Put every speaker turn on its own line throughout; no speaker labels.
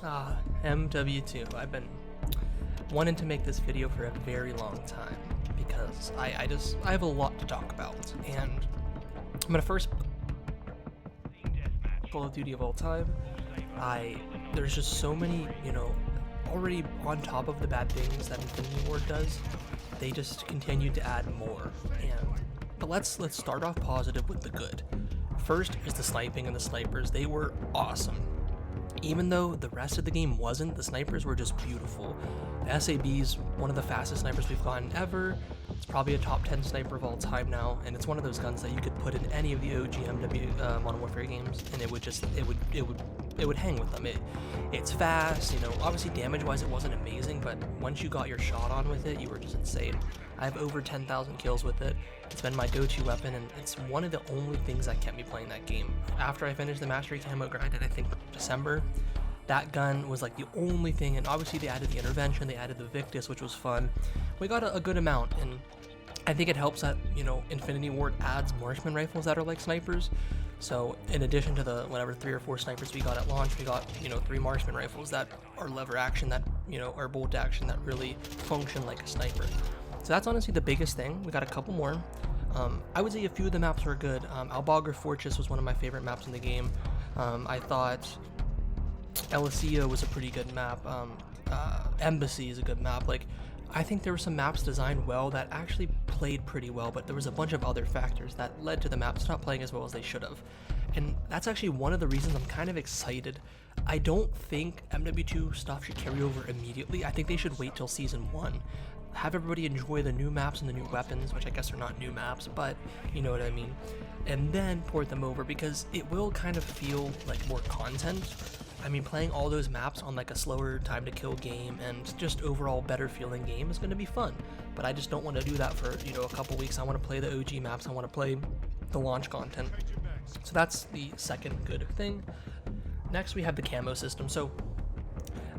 MW2. I've been wanting to make this video for a very long time because I have a lot to talk about, and I'm gonna first Call of Duty of all time. There's just so many, already on top of the bad things that Infinity Ward does, they just continue to add more. But let's start off positive with the good. First is the sniping and the snipers. They were awesome. Even though the rest of the game wasn't, the snipers were just beautiful. The SAB's one of the fastest snipers we've gotten ever. It's probably a top 10 sniper of all time now, and it's one of those guns that you could put in any of the OG Modern Warfare games, and it would hang with them. It's fast, obviously damage-wise it wasn't amazing, but once you got your shot on with it, you were just insane. I have over 10,000 kills with it. It's been my go-to weapon, and it's one of the only things that kept me playing that game. After I finished the Mastery Camo grind in, I think, December, that gun was like the only thing, and obviously they added the Intervention, they added the Victus, which was fun. We got a good amount, and I think it helps that, Infinity Ward adds marksman rifles that are like snipers. So in addition to the whatever 3 or 4 snipers we got at launch, we got 3 marksman rifles that are lever action, that are bolt action, that really function like a sniper. So that's honestly the biggest thing. We got a couple more. I would say a few of the maps were good. Albagra Fortress was one of my favorite maps in the game. I thought Elysia was a pretty good map. Embassy is a good map. I think there were some maps designed well that actually played pretty well, but there was a bunch of other factors that led to the maps not playing as well as they should have. And that's actually one of the reasons I'm kind of excited. I don't think MW2 stuff should carry over immediately. I think they should wait till Season 1. Have everybody enjoy the new maps and the new weapons, which I guess are not new maps, but you know what I mean. And then port them over, because it will kind of feel like more content. I mean, playing all those maps on like a slower time to kill game and just overall better feeling game is going to be fun. But I just don't want to do that for, a couple weeks. I want to play the OG maps. I want to play the launch content. So that's the second good thing. Next, we have the camo system. So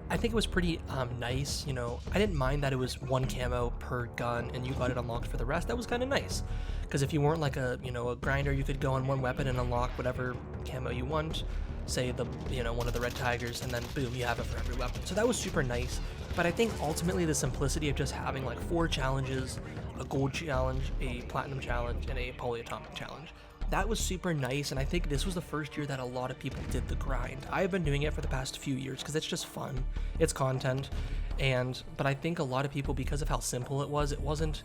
I think it was pretty nice. I didn't mind that it was 1 camo per gun and you got it unlocked for the rest. That was kind of nice, because if you weren't like a grinder, you could go on 1 weapon and unlock whatever camo you want. Say the one of the red tigers, and then boom, you have it for every weapon. So that was super nice. But I think ultimately the simplicity of just having like 4 challenges, a gold challenge, a platinum challenge, and a polyatomic challenge, that was super nice. And I think this was the first year that a lot of people did the grind. I've been doing it for the past few years because it's just fun, it's content, but I think a lot of people, because of how simple it wasn't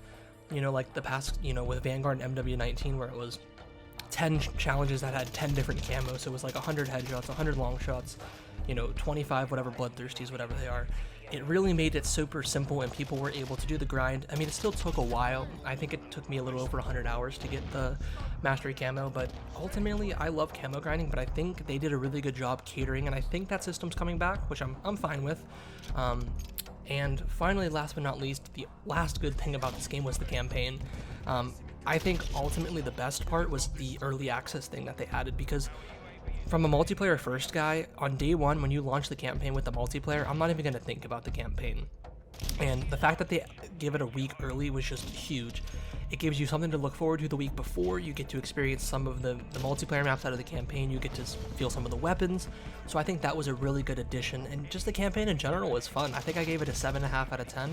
like the past with Vanguard and MWII, where it was 10 challenges that had 10 different camos. So it was like 100 headshots, 100 long shots, 25 whatever bloodthirsties, whatever they are. It really made it super simple, and people were able to do the grind. I mean, it still took a while. I think it took me a little over 100 hours to get the Mastery Camo, but ultimately I love camo grinding, but I think they did a really good job catering, and I think that system's coming back, which I'm fine with. And finally, last but not least, the last good thing about this game was the campaign. I think ultimately the best part was the early access thing that they added, because from a multiplayer first guy, on day 1 when you launch the campaign with the multiplayer, I'm not even going to think about the campaign. And the fact that they give it a week early was just huge. It gives you something to look forward to the week before. You get to experience some of the multiplayer maps out of the campaign. You get to feel some of the weapons. So I think that was a really good addition. And just the campaign in general was fun. I think I gave it a 7.5 out of 10,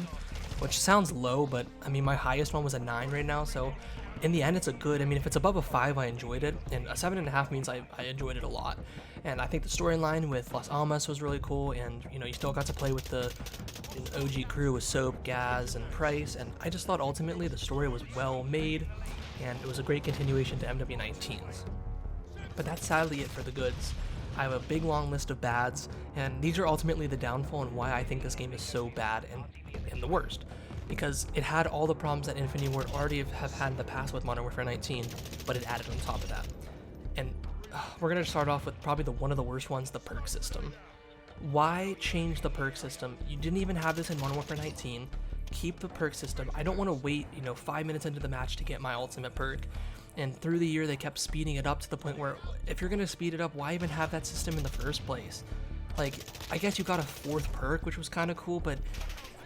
which sounds low, but I mean, my highest one was a 9 right now. So in the end, it's a good. I mean, if it's above a 5, I enjoyed it, and a 7.5 means I enjoyed it a lot. And I think the storyline with Las Almas was really cool, and you still got to play with the OG crew with Soap, Gaz, and Price, and I just thought ultimately the story was well made, and it was a great continuation to MW19's. But that's sadly it for the goods. I have a big long list of bads, and these are ultimately the downfall and why I think this game is so bad and the worst. Because it had all the problems that Infinity Ward already have had in the past with Modern Warfare 19, but it added on top of that. And we're going to start off with probably one of the worst ones, the perk system. Why change the perk system? You didn't even have this in Modern Warfare 19. Keep the perk system. I don't want to wait 5 minutes into the match to get my ultimate perk. And through the year they kept speeding it up to the point where, if you're going to speed it up, why even have that system in the first place? Like, I guess you got a 4th perk, which was kind of cool, but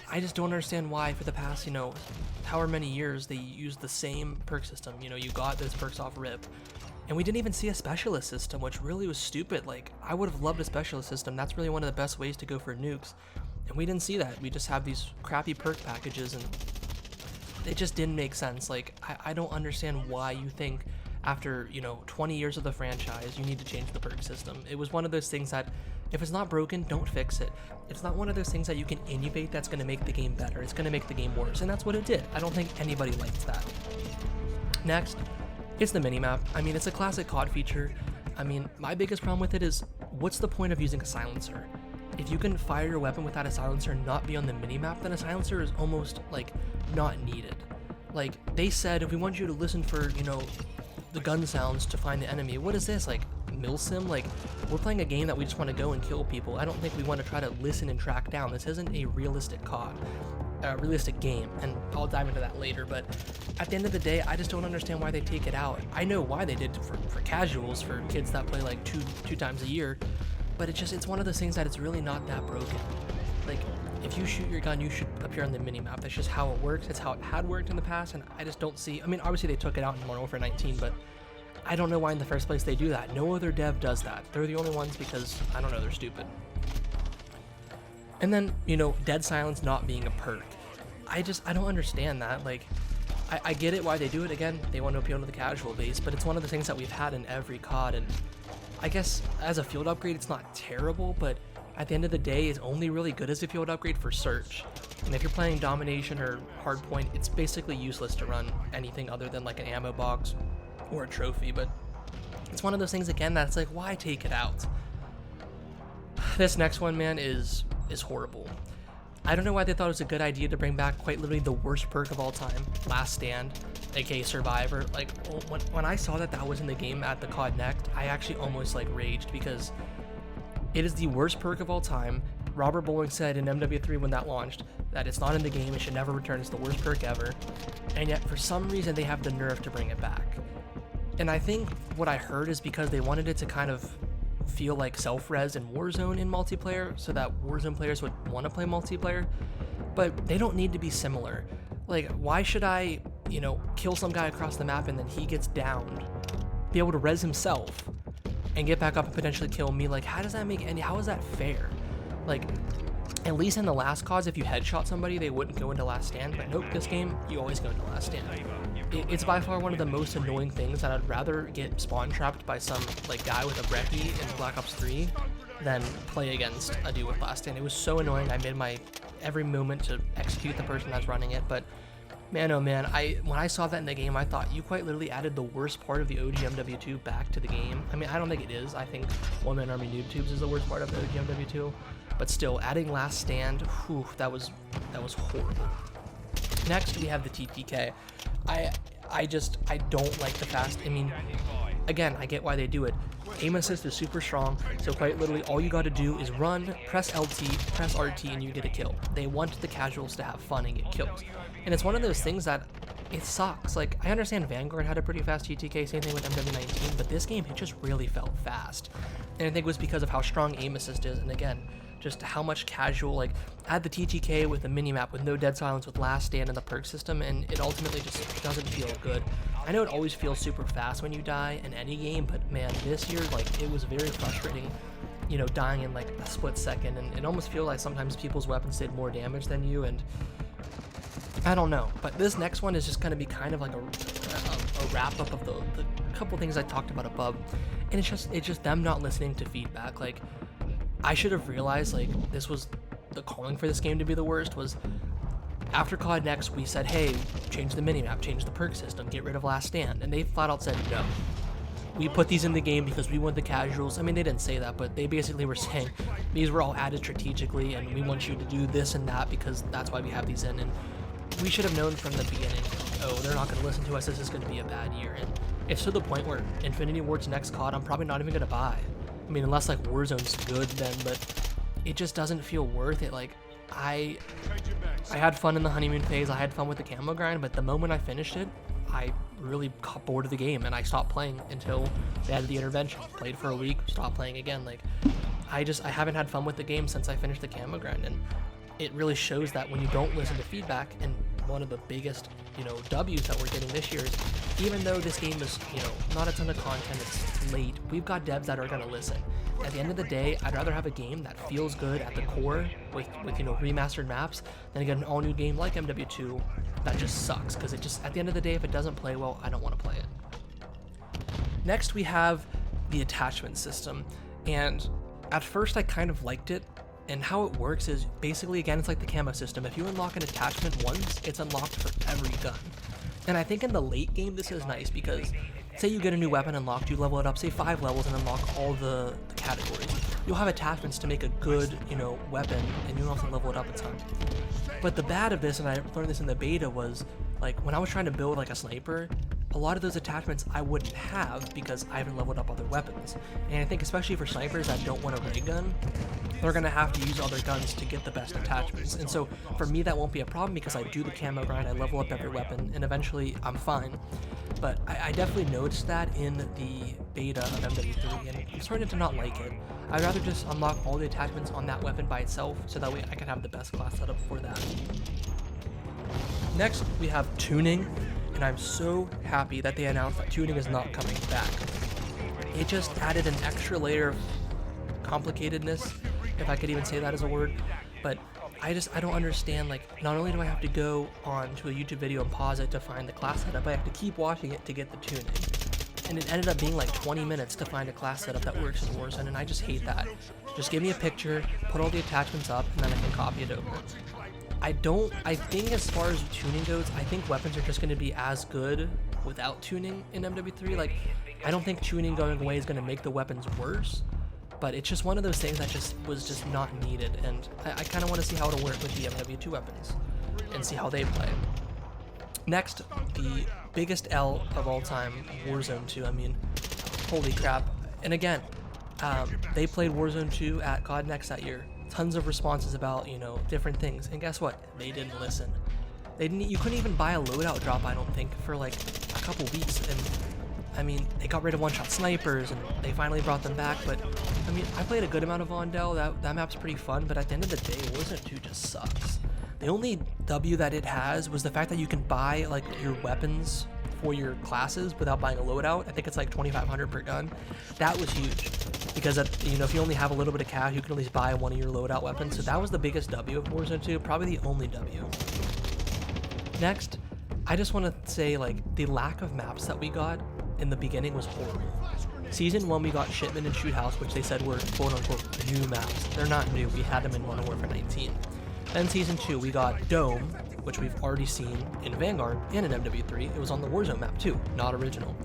I just don't understand why for the past, however many years they used the same perk system. You got those perks off RIP. And we didn't even see a specialist system, which really was stupid. Like, I would have loved a specialist system. That's really one of the best ways to go for nukes. And we didn't see that. We just have these crappy perk packages, and it just didn't make sense. Like, I don't understand why you think after, 20 years of the franchise, you need to change the perk system. It was one of those things that, if it's not broken, don't fix it. It's not one of those things that you can innovate that's going to make the game better. It's going to make the game worse, and that's what it did. I don't think anybody liked that. Next, it's the minimap. I mean, it's a classic COD feature. I mean, my biggest problem with it is, what's the point of using a silencer? If you can fire your weapon without a silencer and not be on the minimap, then a silencer is almost, like, not needed. Like, they said, if we want you to listen for, the gun sounds to find the enemy. What is this, like, milsim? Like, we're playing a game that we just want to go and kill people. I don't think we want to try to listen and track down. This isn't a realistic COD. Realistic game, and I'll dive into that later, but at the end of the day, I just don't understand why they take it out. I know why they did for casuals, for kids that play like two times a year, but it's one of those things that it's really not that broken. Like, if you shoot your gun, you should appear on the minimap. That's just how it works. It's how it had worked in the past, and I just don't see, I mean, obviously they took it out in Modern Warfare 19, but I don't know why in the first place they do that. No other dev does that. They're the only ones because, I don't know, they're stupid. And then, dead silence not being a perk. I don't understand that. Like, I get it why they do it. Again, they want to appeal to the casual base, but it's one of the things that we've had in every COD, and I guess as a field upgrade, it's not terrible, but at the end of the day, it's only really good as a field upgrade for search. And if you're playing domination or hardpoint, it's basically useless to run anything other than like an ammo box or a trophy, but it's one of those things, again, that's like, why take it out? This next one, man, is horrible. I don't know why they thought it was a good idea to bring back quite literally the worst perk of all time, Last Stand, aka Survivor. Like, when I saw that was in the game at the COD Next, I actually almost like raged, because it is the worst perk of all time. Robert Bowling said in MWII when that launched that it's not in the game, it should never return, it's the worst perk ever, and yet for some reason they have the nerve to bring it back. And I think what I heard is because they wanted it to kind of feel like self-res and Warzone in multiplayer, so that Warzone players would want to play multiplayer, but they don't need to be similar. Like, why should I, kill some guy across the map and then he gets downed, be able to res himself, and get back up and potentially kill me? Like, how is that fair? Like, at least in the last CODs, if you headshot somebody, they wouldn't go into Last Stand, but nope, this game, you always go into Last Stand. It's by far one of the most annoying things, that I'd rather get spawn trapped by some like guy with a brecci in Black Ops 3 than play against a dude with Last Stand. It was so annoying. I made my every moment to execute the person that's running it, but man, oh man, when I saw that in the game, I thought you quite literally added the worst part of the OG MW2 back to the game. I mean, I don't think it is. I think One Man Army Noob Tubes is the worst part of the OG MW2, but still, adding Last Stand, whew, that was horrible. Next, we have the TTK. I don't like the fast. I mean, again, I get why they do it. Aim assist is super strong, so quite literally all you gotta do is run, press LT, press RT, and you get a kill. They want the casuals to have fun and get kills. And it's one of those things that it sucks. Like, I understand Vanguard had a pretty fast TTK, same thing with MW19, but this game, it just really felt fast. And I think it was because of how strong aim assist is, and again, just how much casual, like, add the TTK with a minimap with no dead silence with Last Stand and the perk system, and it ultimately just doesn't feel good. I know it always feels super fast when you die in any game, but man, this year, like, it was very frustrating, dying in like a split second, and it almost feels like sometimes people's weapons did more damage than you, and I don't know. But this next one is just going to be kind of like a wrap up of the couple things I talked about above, and it's just them not listening to feedback. Like, I should have realized, like, this was the calling for this game to be the worst. Was after COD Next, we said, hey, change the minimap, change the perk system, get rid of Last Stand, and they flat out said no. We put these in the game because we want the casuals. I mean, they didn't say that, but they basically were saying these were all added strategically, and we want you to do this and that because that's why we have these in. And we should have known from the beginning, oh, they're not going to listen to us, this is going to be a bad year. And it's to the point where Infinity Ward's next COD, I'm probably not even going to buy. I mean, unless like Warzone's good then, but it just doesn't feel worth it. Like, I had fun in the honeymoon phase, I had fun with the camo grind, but the moment I finished it, I really got bored of the game and I stopped playing until they added the intervention. Played for a week, stopped playing again. Like, I haven't had fun with the game since I finished the camo grind, and it really shows that when you don't listen to feedback, and one of the biggest, W's that we're getting this year is, even though this game is, not a ton of content, it's late, we've got devs that are gonna listen. At the end of the day, I'd rather have a game that feels good at the core with remastered maps than get an all-new game like MW2 that just sucks, because it just, at the end of the day, if it doesn't play well, I don't want to play it. Next, we have the attachment system, and at first I kind of liked it, and how it works is basically, again, it's like the camo system. If you unlock an attachment once, it's unlocked for every gun. And I think in the late game this is nice because say you get a new weapon unlocked, you level it up, say 5 levels, and unlock all the categories. You'll have attachments to make a good, weapon, and you don't have to level it up a ton. But the bad of this, and I learned this in the beta, was like when I was trying to build like a sniper, a lot of those attachments I wouldn't have because I haven't leveled up other weapons. And I think especially for snipers that don't want a ray gun, they're gonna have to use other guns to get the best attachments. And so for me that won't be a problem because I do the camo grind, I level up every weapon, and eventually I'm fine. But I definitely noticed that in the beta of MW3, and I'm starting to not like it. I'd rather just unlock all the attachments on that weapon by itself so that way I can have the best class setup for that. Next, we have tuning, and I'm so happy that they announced that tuning is not coming back. It just added an extra layer of complicatedness, if I could even say that as a word, but I don't understand, like, not only do I have to go on to a YouTube video and pause it to find the class setup, I have to keep watching it to get the tuning. And it ended up being like 20 minutes to find a class setup that works in Warzone, and I just hate that. Just give me a picture, put all the attachments up, and then I can copy it over. I think as far as tuning goes, I think weapons are just going to be as good without tuning in MW3. Like, I don't think tuning going away is going to make the weapons worse, but it's just one of those things that was just not needed, and I kind of want to see how it'll work with the MW2 weapons and see how they play. Next, the biggest L of all time, Warzone 2. I mean, holy crap. And again, they played Warzone 2 at COD Next that year. Tons of responses about, different things. And guess what? They didn't listen. You couldn't even buy a loadout drop, I don't think, for like a couple weeks. And I mean, they got rid of one-shot snipers, and they finally brought them back. But I mean, I played a good amount of Vondel. That map's pretty fun. But at the end of the day, Warzone 2 just sucks. The only W that it has was the fact that you can buy like your weapons for your classes without buying a loadout. I think it's like 2,500 per gun. That was huge because if you only have a little bit of cash, you can at least buy one of your loadout weapons. So that was the biggest W of Warzone 2, probably the only W. Next, I just want to say, like, the lack of maps that we got in the beginning was horrible. Season 1 we got Shipment and Shoot House, which they said were quote-unquote new maps. They're not new, we had them in Modern Warfare 19. Then Season 2 we got Dome, which we've already seen in Vanguard and in MW3. It was on the Warzone map too, not original.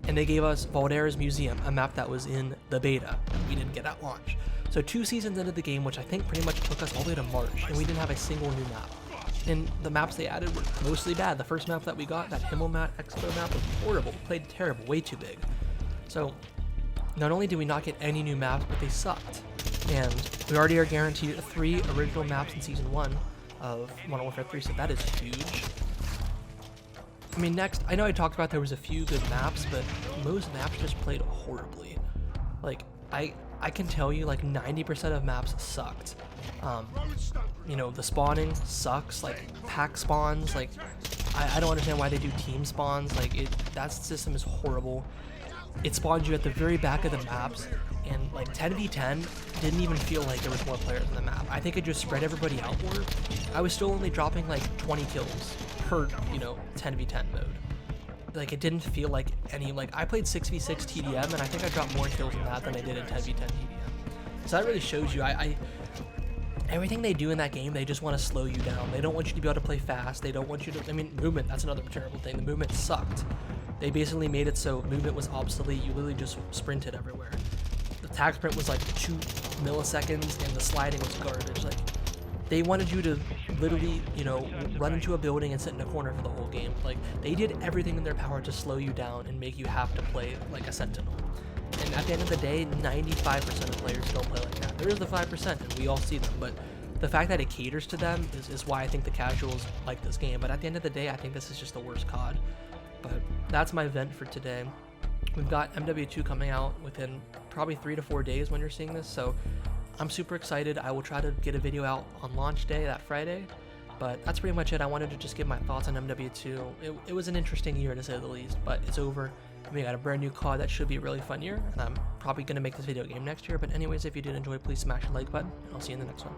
And they gave us Valdera's Museum, a map that was in the beta that we didn't get at launch. So 2 seasons into the game, which I think pretty much took us all the way to March, and we didn't have a single new map. And the maps they added were mostly bad. The first map that we got, that Himmelmat Expo map, was horrible, played terrible, way too big. So not only did we not get any new maps, but they sucked. And we already are guaranteed 3 original maps in Season 1 of Modern Warfare 3, so that is huge. I mean, next, I know I talked about there was a few good maps, but most maps just played horribly. Like, I can tell you, like, 90% of maps sucked. The spawning sucks, like, pack spawns, like, I don't understand why they do team spawns, like, that system is horrible. It spawns you at the very back of the maps, and like 10v10 didn't even feel like there was more players in the map. I think it just spread everybody out more. I was still only dropping like 20 kills per, 10v10 mode. Like, it didn't feel like I played 6v6 TDM, and I think I dropped more kills in that than I did in 10v10 TDM. So that really shows you, everything they do in that game, they just want to slow you down. They don't want you to be able to play fast. They don't want you to, movement, that's another terrible thing. The movement sucked. They basically made it so movement was obsolete. You literally just sprinted everywhere. The tag sprint was like 2 milliseconds, and the sliding was garbage. Like, they wanted you to literally, run into a building and sit in a corner for the whole game. Like, they did everything in their power to slow you down and make you have to play like a sentinel. And at the end of the day, 95% of players don't play like that. There is the 5%, and we all see them, but the fact that it caters to them is why I think the casuals like this game. But at the end of the day, I think this is just the worst COD. But that's my vent for today. We've got MW2 coming out within probably 3 to 4 days when you're seeing this, so I'm super excited. I will try to get a video out on launch day, that Friday, But that's pretty much it. I wanted to just give my thoughts on MW2. It was an interesting year to say the least, but it's over. And we got a brand new COD that should be a really fun year, and I'm probably going to make this video game next year. But anyways, if you did enjoy, please smash the like button, and I'll see you in the next one.